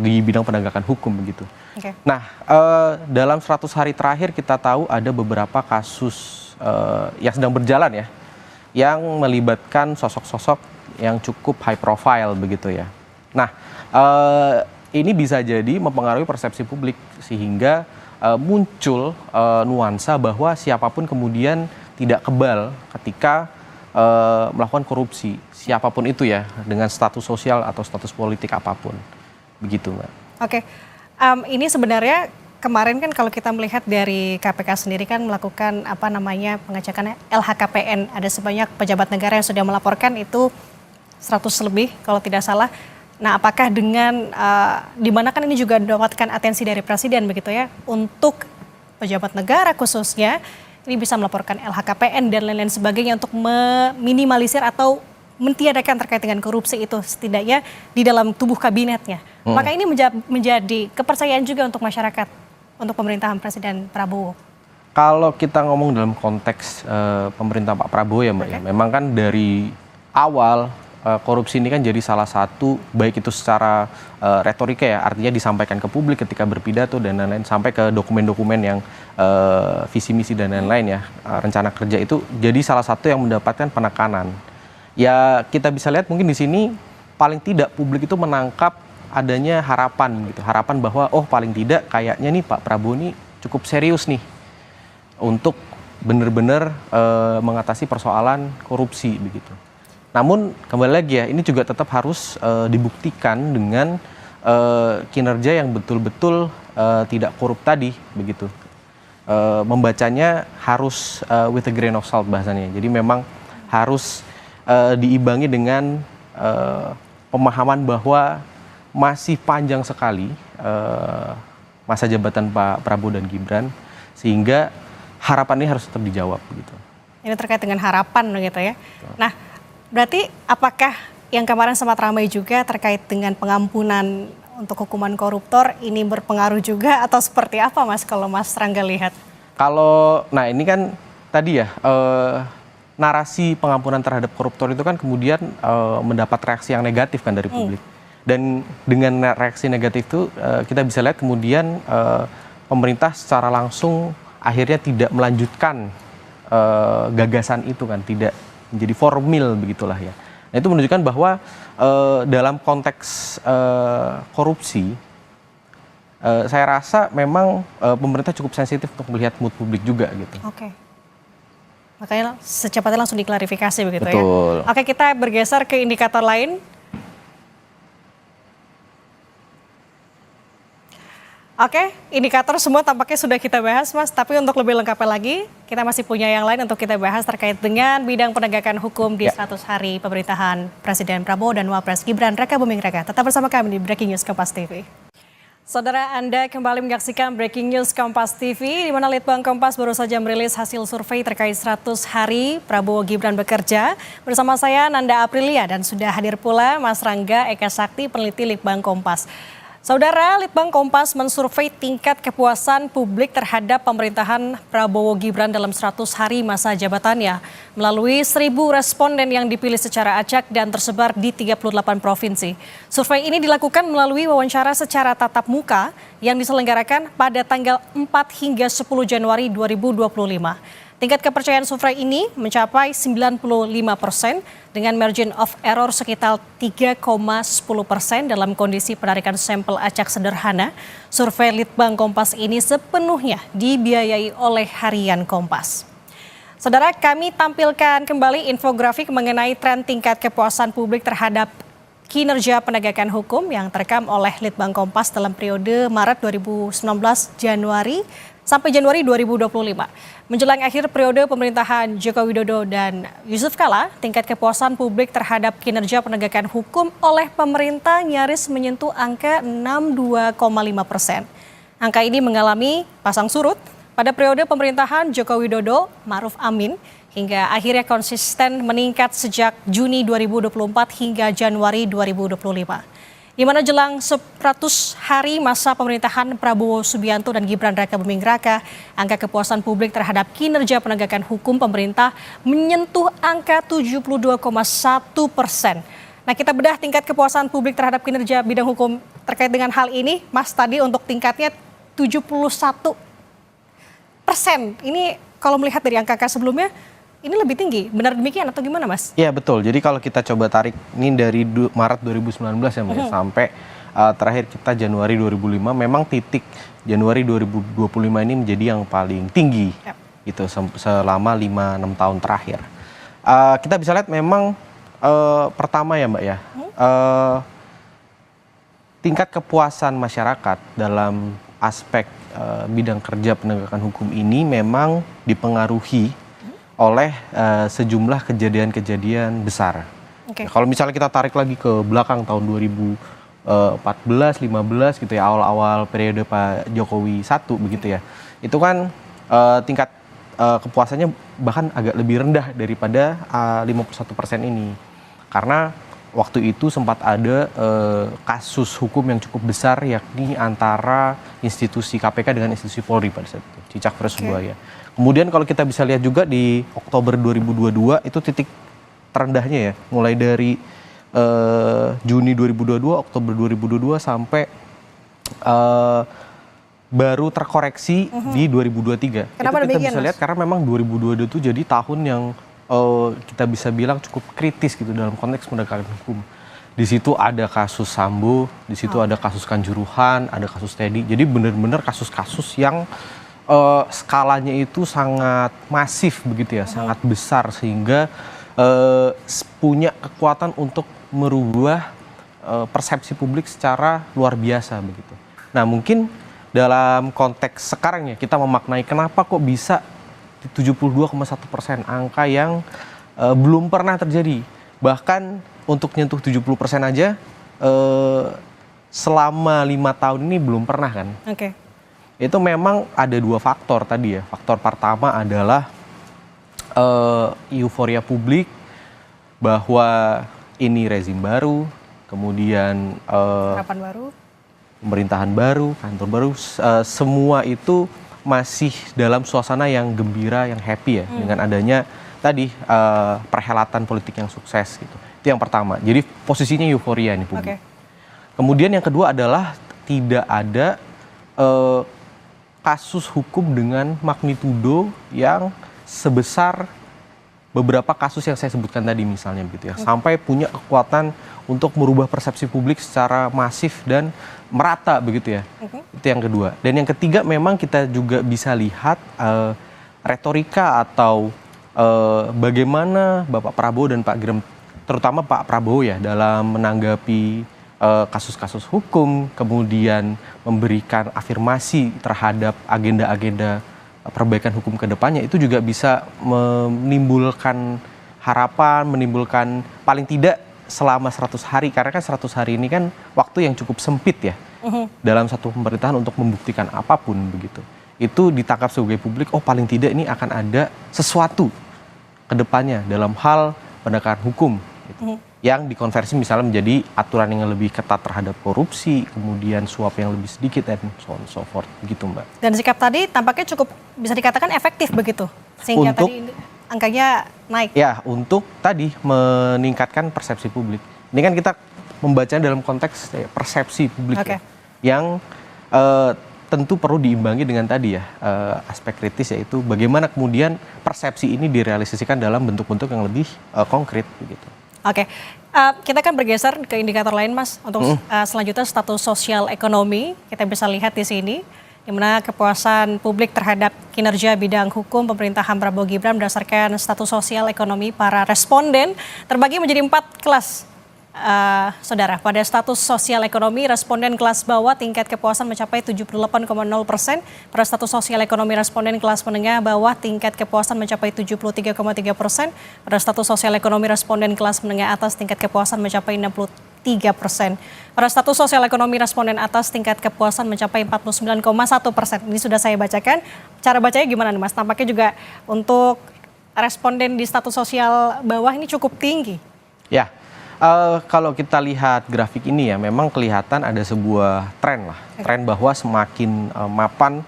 Di bidang penegakan hukum begitu. Okay. Nah, dalam 100 hari terakhir kita tahu ada beberapa kasus yang sedang berjalan ya, yang melibatkan sosok-sosok yang cukup high profile begitu ya. Nah, ini bisa jadi mempengaruhi persepsi publik sehingga muncul nuansa bahwa siapapun kemudian tidak kebal ketika melakukan korupsi, siapapun itu ya, dengan status sosial atau status politik apapun, begitu Mbak. Oke, ini sebenarnya kemarin kan kalau kita melihat dari KPK sendiri kan melakukan pengecekan LHKPN, ada sebanyak pejabat negara yang sudah melaporkan itu 100 lebih kalau tidak salah. Nah, apakah dengan di mana kan ini juga mendapatkan atensi dari Presiden begitu ya, untuk pejabat negara khususnya ini bisa melaporkan LHKPN dan lain-lain sebagainya untuk meminimalisir atau mentiadakan terkait dengan korupsi itu setidaknya di dalam tubuh kabinetnya. Maka ini menjadi kepercayaan juga untuk masyarakat, untuk pemerintahan Presiden Prabowo. Kalau kita ngomong dalam konteks pemerintah Pak Prabowo ya Mbak, ya, memang kan dari awal korupsi ini kan jadi salah satu, baik itu secara retorika ya, artinya disampaikan ke publik ketika berpidato dan lain-lain, sampai ke dokumen-dokumen yang visi misi dan lain-lain ya, rencana kerja itu jadi salah satu yang mendapatkan penekanan. Ya kita bisa lihat mungkin di sini paling tidak publik itu menangkap adanya harapan gitu, harapan bahwa oh paling tidak kayaknya nih Pak Prabowo ini cukup serius nih untuk benar-benar mengatasi persoalan korupsi begitu. Namun kembali lagi ya, ini juga tetap harus dibuktikan dengan kinerja yang betul-betul tidak korup tadi begitu. Membacanya harus with a grain of salt bahasanya. Jadi memang harus diimbangi dengan pemahaman bahwa masih panjang sekali masa jabatan Pak Prabowo dan Gibran, sehingga harapan ini harus tetap dijawab begitu. Ini terkait dengan harapan begitu ya. Nah, berarti apakah yang kemarin sempat ramai juga terkait dengan pengampunan untuk hukuman koruptor ini berpengaruh juga atau seperti apa Mas kalau Mas Rangga lihat? Nah ini kan tadi ya, narasi pengampunan terhadap koruptor itu kan kemudian mendapat reaksi yang negatif kan dari publik. Dan dengan reaksi negatif itu kita bisa lihat kemudian pemerintah secara langsung akhirnya tidak melanjutkan gagasan itu kan, tidak menjadi formil begitulah ya. Nah, itu menunjukkan bahwa dalam konteks korupsi, saya rasa memang pemerintah cukup sensitif untuk melihat mood publik juga gitu. Oke. Makanya secepatnya langsung diklarifikasi begitu. Betul. Ya. Oke, kita bergeser ke indikator lain. Oke, indikator semua tampaknya sudah kita bahas Mas, tapi untuk lebih lengkapnya lagi, kita masih punya yang lain untuk kita bahas terkait dengan bidang penegakan hukum di 100 hari pemerintahan Presiden Prabowo dan Wapres Gibran Raka Buming Raka. Tetap bersama kami di Breaking News Kompas TV. Saudara, Anda kembali menyaksikan Breaking News Kompas TV, di mana Litbang Kompas baru saja merilis hasil survei terkait 100 hari Prabowo Gibran bekerja. Bersama saya Nanda Aprilia dan sudah hadir pula Mas Rangga Eka Sakti, peneliti Litbang Kompas. Saudara, Litbang Kompas mensurvei tingkat kepuasan publik terhadap pemerintahan Prabowo Gibran dalam 100 hari masa jabatannya melalui 1.000 responden yang dipilih secara acak dan tersebar di 38 provinsi. Survei ini dilakukan melalui wawancara secara tatap muka yang diselenggarakan pada tanggal 4 hingga 10 Januari 2025. Tingkat kepercayaan survei ini mencapai 95% dengan margin of error sekitar 3,10% dalam kondisi penarikan sampel acak sederhana. Survei Litbang Kompas ini sepenuhnya dibiayai oleh Harian Kompas. Saudara, kami tampilkan kembali infografik mengenai tren tingkat kepuasan publik terhadap kinerja penegakan hukum yang terekam oleh Litbang Kompas dalam periode Maret 2019 Januari sampai Januari 2025. Menjelang akhir periode pemerintahan Joko Widodo dan Yusuf Kala, tingkat kepuasan publik terhadap kinerja penegakan hukum oleh pemerintah nyaris menyentuh angka 62,5%. Angka ini mengalami pasang surut pada periode pemerintahan Joko Widodo, Ma'ruf Amin, hingga akhirnya konsisten meningkat sejak Juni 2024 hingga Januari 2025. Di mana jelang 100 hari masa pemerintahan Prabowo Subianto dan Gibran Raka Buming Raka, angka kepuasan publik terhadap kinerja penegakan hukum pemerintah menyentuh angka 72,1%. Nah, kita bedah tingkat kepuasan publik terhadap kinerja bidang hukum terkait dengan hal ini. Mas, tadi untuk tingkatnya 71%. Ini kalau melihat dari angka sebelumnya, ini lebih tinggi. Benar demikian atau gimana, Mas? Iya, betul. Jadi kalau kita coba tarik ini dari Maret 2019 ya, Mbak, sampai terakhir kita Januari 2005, memang titik Januari 2025 ini menjadi yang paling tinggi gitu selama 5-6 tahun terakhir. Kita bisa lihat memang pertama ya, Mbak ya, tingkat kepuasan masyarakat dalam aspek bidang kerja penegakan hukum ini memang dipengaruhi oleh sejumlah kejadian-kejadian besar. Kalau misalnya kita tarik lagi ke belakang tahun 2014, 15 gitu ya, awal-awal periode Pak Jokowi 1 begitu ya, itu kan tingkat kepuasannya bahkan agak lebih rendah daripada 51% ini. Karena waktu itu sempat ada kasus hukum yang cukup besar, yakni antara institusi KPK dengan institusi Polri pada saat itu, Cicak versus Buaya. Kemudian kalau kita bisa lihat juga di Oktober 2022 itu titik terendahnya ya, mulai dari Juni 2022, Oktober 2022 sampai baru terkoreksi di 2023. Kenapa itu kita demikian, bisa lihat karena memang 2022 itu jadi tahun yang kita bisa bilang cukup kritis gitu dalam konteks penegakan hukum. Di situ ada kasus Sambo, di situ ada kasus Kanjuruhan, ada kasus Teddy. Jadi benar-benar kasus-kasus yang skalanya itu sangat masif begitu ya, sangat besar sehingga punya kekuatan untuk merubah persepsi publik secara luar biasa begitu. Nah, mungkin dalam konteks sekarang ya kita memaknai kenapa kok bisa 72,1%, angka yang belum pernah terjadi. Bahkan untuk nyentuh 70% aja selama 5 tahun ini belum pernah kan. Itu memang ada 2 faktor tadi ya. Faktor pertama adalah euforia publik bahwa ini rezim baru, kemudian Harapan baru, pemerintahan baru, kantor baru, semua itu masih dalam suasana yang gembira, yang happy ya, dengan adanya tadi perhelatan politik yang sukses gitu. Itu yang pertama. Jadi posisinya euforia ini publik. Kemudian yang kedua adalah tidak ada kasus hukum dengan magnitudo yang sebesar beberapa kasus yang saya sebutkan tadi misalnya begitu ya. Sampai punya kekuatan untuk merubah persepsi publik secara masif dan merata begitu ya. Itu yang kedua. Dan yang ketiga memang kita juga bisa lihat retorika atau bagaimana Bapak Prabowo dan Pak Gibran, terutama Pak Prabowo ya, dalam menanggapi kasus-kasus hukum, kemudian memberikan afirmasi terhadap agenda-agenda perbaikan hukum ke depannya, itu juga bisa menimbulkan harapan, menimbulkan paling tidak selama 100 hari, karena kan 100 hari ini kan waktu yang cukup sempit ya dalam satu pemerintahan untuk membuktikan apapun begitu. Itu ditangkap sebagai publik, oh paling tidak ini akan ada sesuatu ke depannya dalam hal penegakan hukum gitu. Yang dikonversi misalnya menjadi aturan yang lebih ketat terhadap korupsi, kemudian suap yang lebih sedikit dan so on so forth begitu, Mbak. Dan sikap tadi tampaknya cukup bisa dikatakan efektif begitu, sehingga untuk, tadi angkanya naik. Ya, untuk tadi meningkatkan persepsi publik. Ini kan kita membacanya dalam konteks persepsi publik ya, yang tentu perlu diimbangi dengan tadi ya aspek kritis, yaitu bagaimana kemudian persepsi ini direalisasikan dalam bentuk-bentuk yang lebih konkret begitu. Kita kan bergeser ke indikator lain, Mas. Untuk selanjutnya status sosial ekonomi, kita bisa lihat di sini di mana kepuasan publik terhadap kinerja bidang hukum pemerintahan Prabowo Gibran berdasarkan status sosial ekonomi para responden terbagi menjadi 4 kelas. Saudara, pada status sosial ekonomi, responden kelas bawah tingkat kepuasan mencapai 78,0%. Pada status sosial ekonomi responden kelas menengah bawah tingkat kepuasan mencapai 73,3%. Pada status sosial ekonomi responden kelas menengah atas tingkat kepuasan mencapai 63%. Pada status sosial ekonomi responden atas tingkat kepuasan mencapai 49,1%. Ini sudah saya bacakan. Cara bacanya gimana nih Mas? Tampaknya juga untuk responden di status sosial bawah ini cukup tinggi. Ya. Kalau kita lihat grafik ini ya, memang kelihatan ada sebuah tren lah. Tren bahwa semakin mapan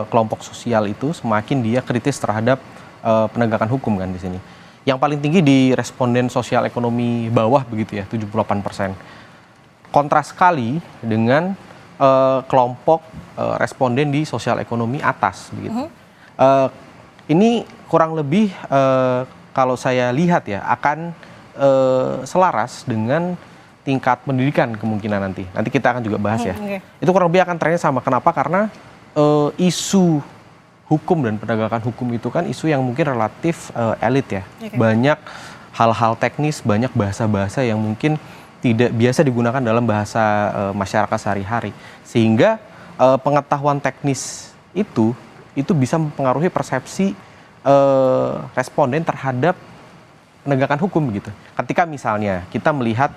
kelompok sosial itu, semakin dia kritis terhadap penegakan hukum kan di sini. Yang paling tinggi di responden sosial ekonomi bawah begitu ya, 78%. Kontras sekali dengan kelompok responden di sosial ekonomi atas begitu. Ini kurang lebih kalau saya lihat ya akan selaras dengan tingkat pendidikan kemungkinan nanti. Nanti kita akan juga bahas ya. Itu kurang lebih akan trennya sama. Kenapa? Karena isu hukum dan penegakan hukum itu kan isu yang mungkin relatif elit ya. Banyak hal-hal teknis, banyak bahasa-bahasa yang mungkin tidak biasa digunakan dalam bahasa masyarakat sehari-hari. Sehingga pengetahuan teknis itu bisa mempengaruhi persepsi responden terhadap penegakan hukum gitu. Ketika misalnya kita melihat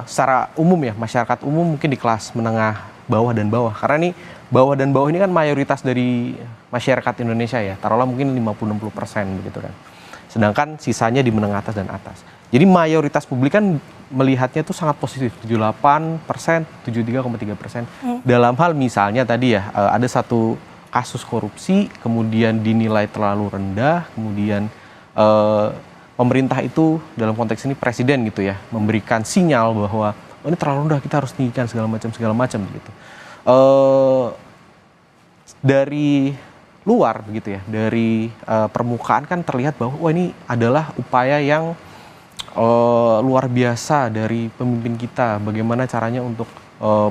secara umum ya, masyarakat umum mungkin di kelas menengah bawah dan bawah. Karena ini bawah dan bawah ini kan mayoritas dari masyarakat Indonesia ya. Taruhlah mungkin 50-60% begitu kan. Sedangkan sisanya di menengah atas dan atas. Jadi mayoritas publik kan melihatnya itu sangat positif. 78%, 73,3%. Dalam hal misalnya tadi ya, ada satu kasus korupsi, kemudian dinilai terlalu rendah, kemudian pemerintah itu dalam konteks ini presiden gitu ya memberikan sinyal bahwa oh, ini terlalu rendah, kita harus tinggikan segala macam gitu. Dari luar begitu ya, dari permukaan kan terlihat bahwa wah ini adalah upaya yang luar biasa dari pemimpin kita, bagaimana caranya untuk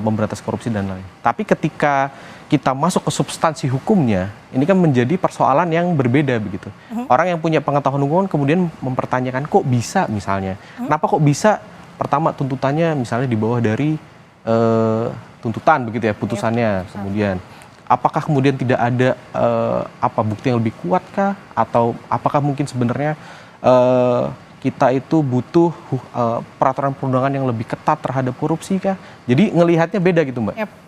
memberantas korupsi dan lain. Tapi ketika kita masuk ke substansi hukumnya, ini kan menjadi persoalan yang berbeda begitu. Orang yang punya pengetahuan hukum kemudian mempertanyakan kok bisa misalnya. Kenapa kok bisa? Pertama tuntutannya misalnya di bawah dari tuntutan begitu ya, putusannya. Kemudian apakah kemudian tidak ada bukti yang lebih kuat kah? Atau apakah mungkin sebenarnya kita itu butuh peraturan perundangan yang lebih ketat terhadap korupsi kah? Jadi ngelihatnya beda gitu Mbak.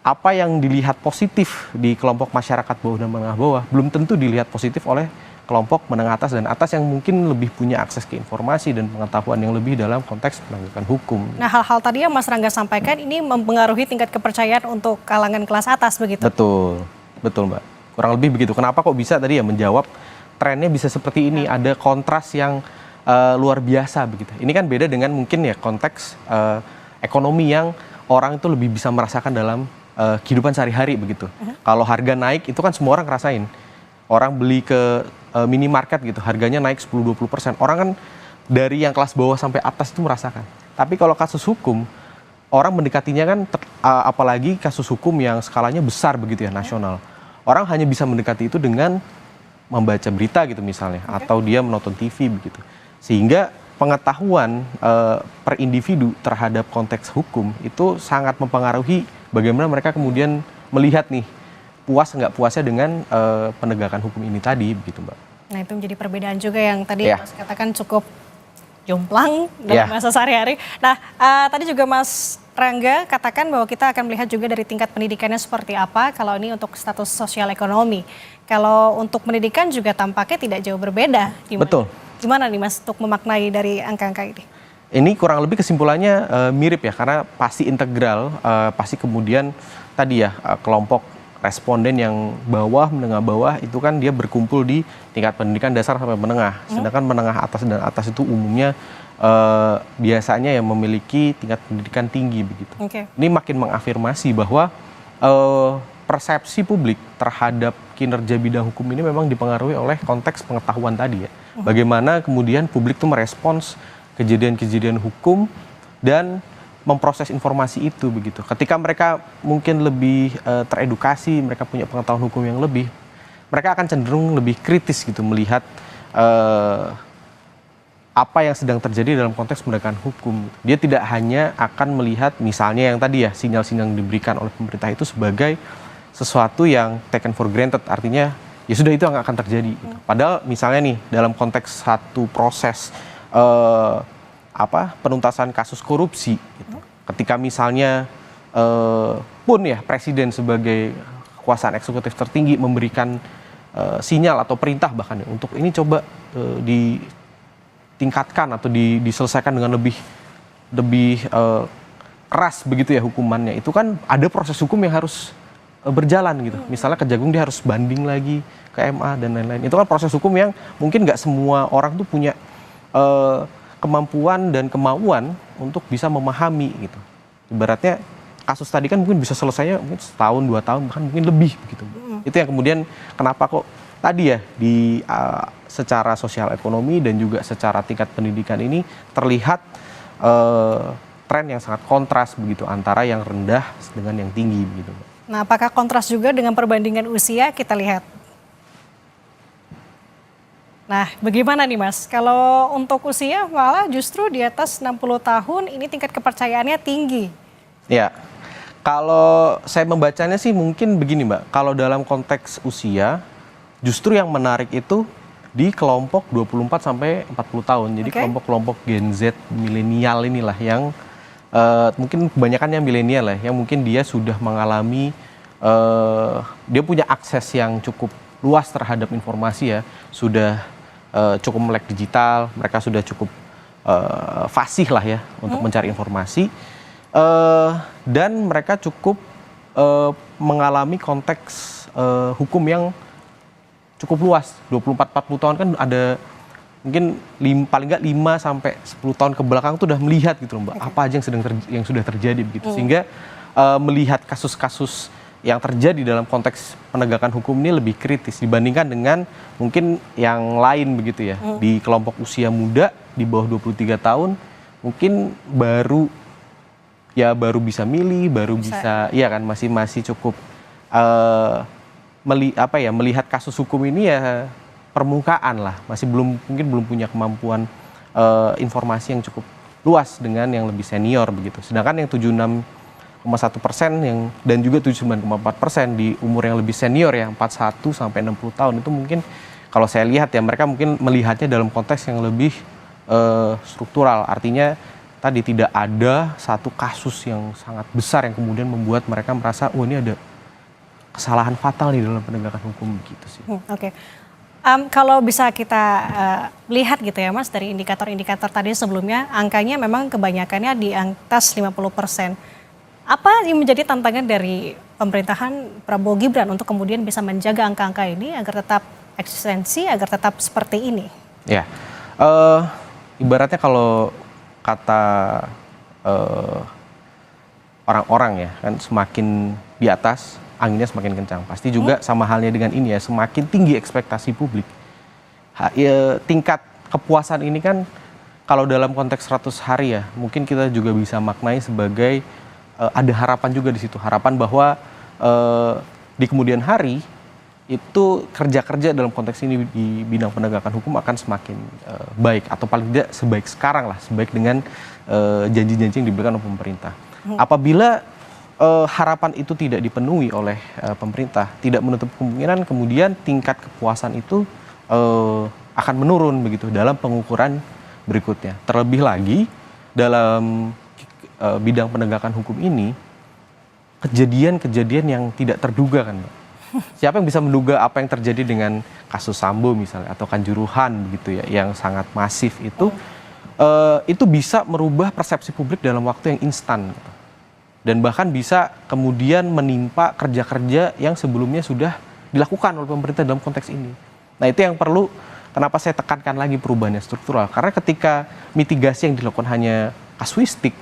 Apa yang dilihat positif di kelompok masyarakat bawah dan menengah bawah belum tentu dilihat positif oleh kelompok menengah atas dan atas yang mungkin lebih punya akses ke informasi dan pengetahuan yang lebih dalam konteks penegakan hukum. Nah, hal-hal tadi yang Mas Rangga sampaikan ini mempengaruhi tingkat kepercayaan untuk kalangan kelas atas begitu? Betul Mbak. Kurang lebih begitu. Kenapa kok bisa tadi ya menjawab trennya bisa seperti ini, ada kontras yang luar biasa begitu. Ini kan beda dengan mungkin ya konteks ekonomi yang orang itu lebih bisa merasakan dalam kehidupan sehari-hari begitu. Kalau harga naik itu kan semua orang ngerasain. Orang beli ke minimarket gitu, harganya naik 10-20%. Orang kan dari yang kelas bawah sampai atas itu merasakan. Tapi kalau kasus hukum, orang mendekatinya kan apalagi kasus hukum yang skalanya besar begitu ya, nasional. Orang hanya bisa mendekati itu dengan membaca berita gitu misalnya, atau dia menonton TV begitu. Sehingga pengetahuan per individu terhadap konteks hukum itu sangat mempengaruhi bagaimana mereka kemudian melihat nih puas nggak puasnya dengan penegakan hukum ini tadi begitu Mbak. Nah itu menjadi perbedaan juga yang tadi Mas katakan cukup jomplang dalam masa sehari-hari. Nah tadi juga Mas Rangga katakan bahwa kita akan melihat juga dari tingkat pendidikannya seperti apa kalau ini untuk status sosial ekonomi. Kalau untuk pendidikan juga tampaknya tidak jauh berbeda. Betul. Gimana nih Mas untuk memaknai dari angka-angka ini? Ini kurang lebih kesimpulannya mirip ya, karena pasti integral, pasti kemudian tadi ya kelompok responden yang bawah, menengah bawah itu kan dia berkumpul di tingkat pendidikan dasar sampai menengah. Sedangkan menengah atas dan atas itu umumnya biasanya yang memiliki tingkat pendidikan tinggi begitu. Ini makin mengafirmasi bahwa persepsi publik terhadap kinerja bidang hukum ini memang dipengaruhi oleh konteks pengetahuan tadi ya. Bagaimana kemudian publik itu merespons kejadian-kejadian hukum dan memproses informasi itu begitu. Ketika mereka mungkin lebih teredukasi, mereka punya pengetahuan hukum yang lebih, mereka akan cenderung lebih kritis gitu melihat apa yang sedang terjadi dalam konteks penegakan hukum. Dia tidak hanya akan melihat misalnya yang tadi ya, sinyal-sinyal yang diberikan oleh pemerintah itu sebagai sesuatu yang taken for granted, artinya ya sudah itu yang akan terjadi. Padahal misalnya nih dalam konteks satu proses penuntasan kasus korupsi, gitu. Ketika misalnya pun ya presiden sebagai kekuasaan eksekutif tertinggi memberikan sinyal atau perintah bahkan ya, untuk ini coba ditingkatkan atau diselesaikan dengan lebih keras begitu ya hukumannya, itu kan ada proses hukum yang harus berjalan gitu. Misalnya Kejagung dia harus banding lagi ke MA dan lain-lain. Itu kan proses hukum yang mungkin nggak semua orang tuh punya kemampuan dan kemauan untuk bisa memahami gitu. Ibaratnya kasus tadi kan mungkin bisa selesainya mungkin setahun, 2 tahun, bahkan mungkin lebih begitu. Itu yang kemudian kenapa kok tadi ya di secara sosial ekonomi dan juga secara tingkat pendidikan ini terlihat tren yang sangat kontras begitu antara yang rendah dengan yang tinggi begitu. Nah, apakah kontras juga dengan perbandingan usia? Kita lihat. Nah, bagaimana nih Mas? Kalau untuk usia malah justru di atas 60 tahun ini tingkat kepercayaannya tinggi. Ya, kalau saya membacanya sih mungkin begini Mbak. Kalau dalam konteks usia, justru yang menarik itu di kelompok 24 sampai 40 tahun. Jadi kelompok-kelompok Gen Z milenial inilah yang mungkin kebanyakannya milenial lah, yang mungkin dia sudah mengalami, dia punya akses yang cukup luas terhadap informasi ya, sudah cukup melek digital, mereka sudah cukup fasih lah ya untuk mencari informasi, dan mereka cukup mengalami konteks hukum yang cukup luas. 24-40 tahun kan ada mungkin paling nggak 5 sampai 10 tahun ke belakang tuh udah melihat gitu loh Mbak, apa aja yang sudah terjadi begitu. Sehingga melihat kasus-kasus yang terjadi dalam konteks penegakan hukum ini lebih kritis dibandingkan dengan mungkin yang lain begitu ya. Di kelompok usia muda di bawah 23 tahun mungkin baru bisa milih, baru bisa iya kan, masih cukup melihat kasus hukum ini ya permukaan lah, masih mungkin belum punya kemampuan informasi yang cukup luas dengan yang lebih senior begitu. Sedangkan yang 76,1% dan juga 79,4% di umur yang lebih senior ya 41 sampai 60 tahun itu mungkin kalau saya lihat ya mereka mungkin melihatnya dalam konteks yang lebih struktural. Artinya tadi tidak ada satu kasus yang sangat besar yang kemudian membuat mereka merasa oh ini ada kesalahan fatal nih dalam penegakan hukum gitu sih. Oke. Kalau bisa kita lihat gitu ya Mas, dari indikator-indikator tadi sebelumnya, angkanya memang kebanyakannya di atas 50%. Apa yang menjadi tantangan dari pemerintahan Prabowo Gibran untuk kemudian bisa menjaga angka-angka ini agar tetap eksistensi, agar tetap seperti ini? Ya, ibaratnya kalau kata orang-orang ya, kan semakin di atas, anginnya semakin kencang. Pasti juga sama halnya dengan ini ya, semakin tinggi ekspektasi publik. Tingkat kepuasan ini kan kalau dalam konteks 100 hari ya, mungkin kita juga bisa maknai sebagai ada harapan juga di situ. Harapan bahwa di kemudian hari itu kerja-kerja dalam konteks ini di bidang penegakan hukum akan semakin baik. Atau paling tidak sebaik sekarang lah, sebaik dengan janji-janji yang diberikan oleh pemerintah. Apabila harapan itu tidak dipenuhi oleh pemerintah, tidak menutup kemungkinan kemudian tingkat kepuasan itu akan menurun begitu dalam pengukuran berikutnya. Terlebih lagi dalam bidang penegakan hukum ini kejadian-kejadian yang tidak terduga kan Mbak. Siapa yang bisa menduga apa yang terjadi dengan kasus Sambo misalnya atau Kanjuruhan begitu ya yang sangat masif itu bisa merubah persepsi publik dalam waktu yang instan gitu. Dan bahkan bisa kemudian menimpa kerja-kerja yang sebelumnya sudah dilakukan oleh pemerintah dalam konteks ini. Nah itu yang perlu, kenapa saya tekankan lagi perubahannya struktural. Karena ketika mitigasi yang dilakukan hanya kasuistik,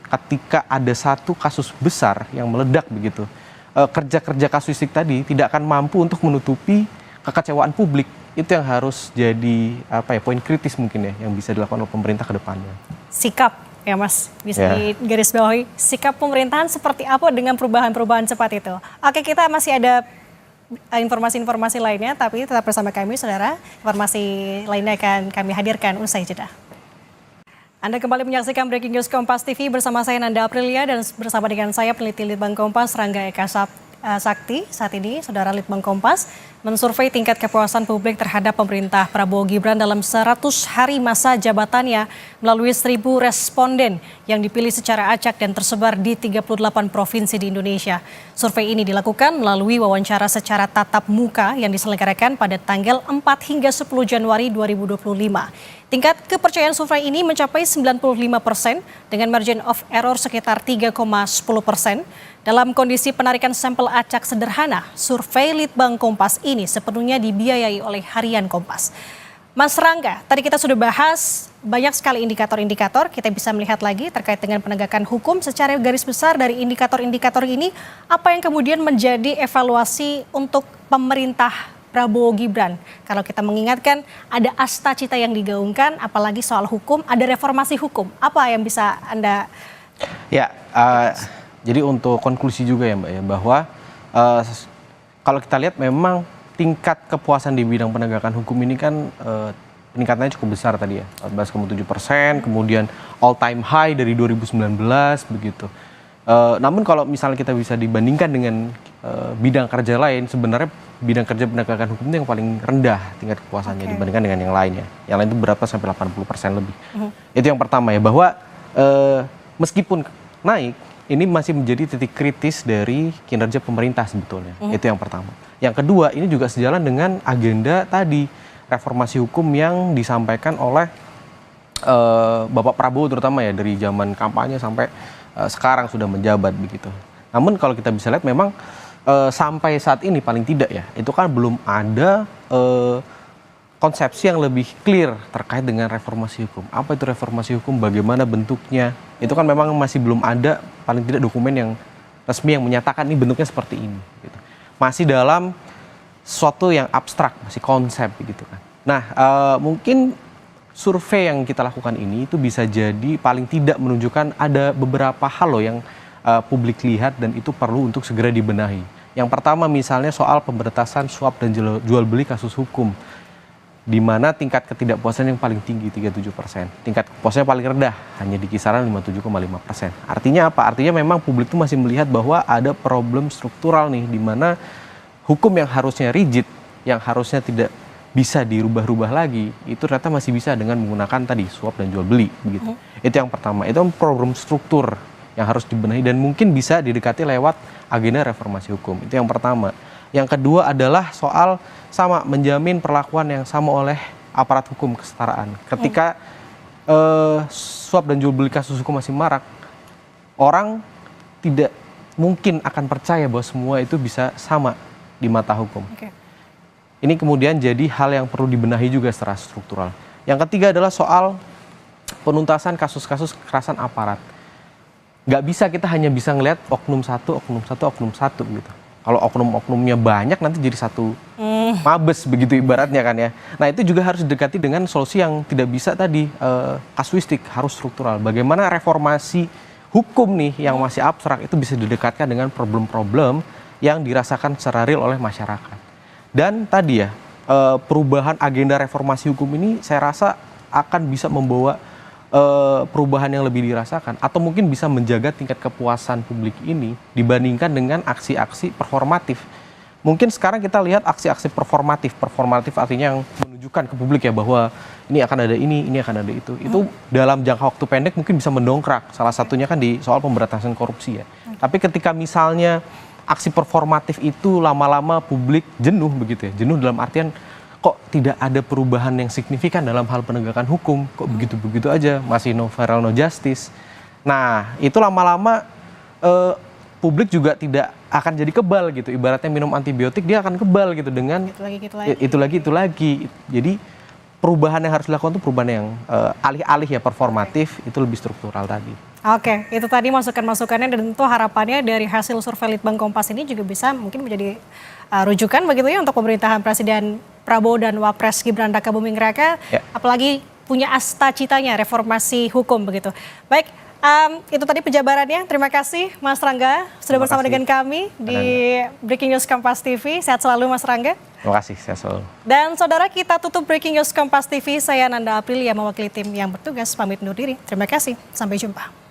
ketika ada satu kasus besar yang meledak begitu, kerja-kerja kasuistik tadi tidak akan mampu untuk menutupi kekecewaan publik. Itu yang harus jadi poin kritis mungkin ya, yang bisa dilakukan oleh pemerintah ke depannya. Sikap ya Mas, bisa digarisbawahi sikap pemerintahan seperti apa dengan perubahan-perubahan cepat itu. Oke, kita masih ada informasi-informasi lainnya, tapi tetap bersama kami, saudara. Informasi lainnya akan kami hadirkan usai jeda. Anda kembali menyaksikan Breaking News Kompas TV bersama saya Nanda Aprilia dan bersama dengan saya peneliti Litbang Kompas Rangga Eka Sakti. Saat ini, saudara, Litbang Kompas mensurvei tingkat kepuasan publik terhadap pemerintah Prabowo Gibran dalam 100 hari masa jabatannya melalui 1.000 responden yang dipilih secara acak dan tersebar di 38 provinsi di Indonesia. Survei ini dilakukan melalui wawancara secara tatap muka yang diselenggarakan pada tanggal 4 hingga 10 Januari 2025. Tingkat kepercayaan survei ini mencapai 95% dengan margin of error sekitar 3,10%. Dalam kondisi penarikan sampel acak sederhana, survei Litbang Kompas ini sepenuhnya dibiayai oleh Harian Kompas. Mas Rangga, tadi kita sudah bahas banyak sekali indikator-indikator, kita bisa melihat lagi terkait dengan penegakan hukum secara garis besar dari indikator-indikator ini, apa yang kemudian menjadi evaluasi untuk pemerintah Prabowo Gibran? Kalau kita mengingatkan ada asta cita yang digaungkan, apalagi soal hukum, ada reformasi hukum. Apa yang bisa Anda... Ya, jadi untuk konklusi juga ya Mbak ya, bahwa kalau kita lihat memang tingkat kepuasan di bidang penegakan hukum ini kan peningkatannya cukup besar tadi ya, 14,7%, kemudian all time high dari 2019 begitu. Namun kalau misalnya kita bisa dibandingkan dengan bidang kerja lain, sebenarnya bidang kerja penegakan hukum itu yang paling rendah tingkat kepuasannya dibandingkan dengan yang lainnya. Yang lain itu berapa sampai 80% lebih. Itu yang pertama ya, bahwa meskipun naik, ini masih menjadi titik kritis dari kinerja pemerintah sebetulnya. Itu yang pertama. Yang kedua, ini juga sejalan dengan agenda tadi, reformasi hukum yang disampaikan oleh Bapak Prabowo terutama ya, dari zaman kampanye sampai sekarang sudah menjabat begitu. Namun kalau kita bisa lihat memang sampai saat ini paling tidak ya, itu kan belum ada konsepsi yang lebih clear terkait dengan reformasi hukum. Apa itu reformasi hukum, bagaimana bentuknya, itu kan memang masih belum ada paling tidak dokumen yang resmi yang menyatakan ini bentuknya seperti ini. Gitu. Masih dalam sesuatu yang abstrak, masih konsep gitu kan. Nah mungkin survei yang kita lakukan ini itu bisa jadi paling tidak menunjukkan ada beberapa hal loh yang publik lihat dan itu perlu untuk segera dibenahi. Yang pertama misalnya soal pemberantasan suap dan jual beli kasus hukum, di mana tingkat ketidakpuasan yang paling tinggi 37%, tingkat kepuasannya paling rendah hanya di kisaran 57,5%. Artinya apa? Artinya memang publik itu masih melihat bahwa ada problem struktural nih, di mana hukum yang harusnya rigid, yang harusnya tidak bisa dirubah-rubah lagi, itu ternyata masih bisa dengan menggunakan tadi suap dan jual beli begitu. Itu yang pertama, itu problem struktur yang harus dibenahi dan mungkin bisa didekati lewat agenda reformasi hukum. Itu yang pertama. Yang kedua adalah soal sama menjamin perlakuan yang sama oleh aparat hukum, kesetaraan. Ketika suap dan jual beli kasus hukum masih marak, orang tidak mungkin akan percaya bahwa semua itu bisa sama di mata hukum. Ini kemudian jadi hal yang perlu dibenahi juga secara struktural. Yang ketiga adalah soal penuntasan kasus-kasus kekerasan aparat. Nggak bisa kita hanya bisa ngelihat oknum satu gitu. Kalau oknum-oknumnya banyak nanti jadi satu mabes begitu ibaratnya kan ya. Nah itu juga harus didekati dengan solusi yang tidak bisa tadi kasuistik, harus struktural. Bagaimana reformasi hukum nih yang masih abstrak itu bisa didekatkan dengan problem-problem yang dirasakan secara real oleh masyarakat. Dan tadi ya perubahan agenda reformasi hukum ini saya rasa akan bisa membawa perubahan yang lebih dirasakan atau mungkin bisa menjaga tingkat kepuasan publik ini dibandingkan dengan aksi-aksi performatif. Mungkin sekarang kita lihat aksi-aksi performatif artinya yang menunjukkan ke publik ya bahwa ini akan ada ini akan ada itu. Itu dalam jangka waktu pendek mungkin bisa mendongkrak. Salah satunya kan di soal pemberantasan korupsi ya. Tapi ketika misalnya aksi performatif itu lama-lama publik jenuh begitu ya. Jenuh dalam artian kok tidak ada perubahan yang signifikan dalam hal penegakan hukum, kok begitu-begitu aja, masih no viral no justice. Nah itu lama-lama publik juga tidak akan jadi kebal gitu, ibaratnya minum antibiotik dia akan kebal gitu dengan itu lagi. Jadi perubahan yang harus dilakukan itu perubahan yang alih-alih ya performatif, itu lebih struktural tadi. Oke, itu tadi masukan-masukannya dan tentu harapannya dari hasil survei Litbang Kompas ini juga bisa mungkin menjadi rujukan begitu ya untuk pemerintahan Presiden Prabowo dan Wapres Gibran Raka Buming Raka. Apalagi punya cita-citanya reformasi hukum begitu. Baik, itu tadi penjabarannya. Terima kasih Mas Rangga sudah bersama dengan kami di Breaking News Kompas TV. Sehat selalu Mas Rangga. Terima kasih, sehat selalu. Dan saudara, kita tutup Breaking News Kompas TV. Saya Nanda Aprilia mewakili tim yang bertugas pamit undur diri. Terima kasih, sampai jumpa.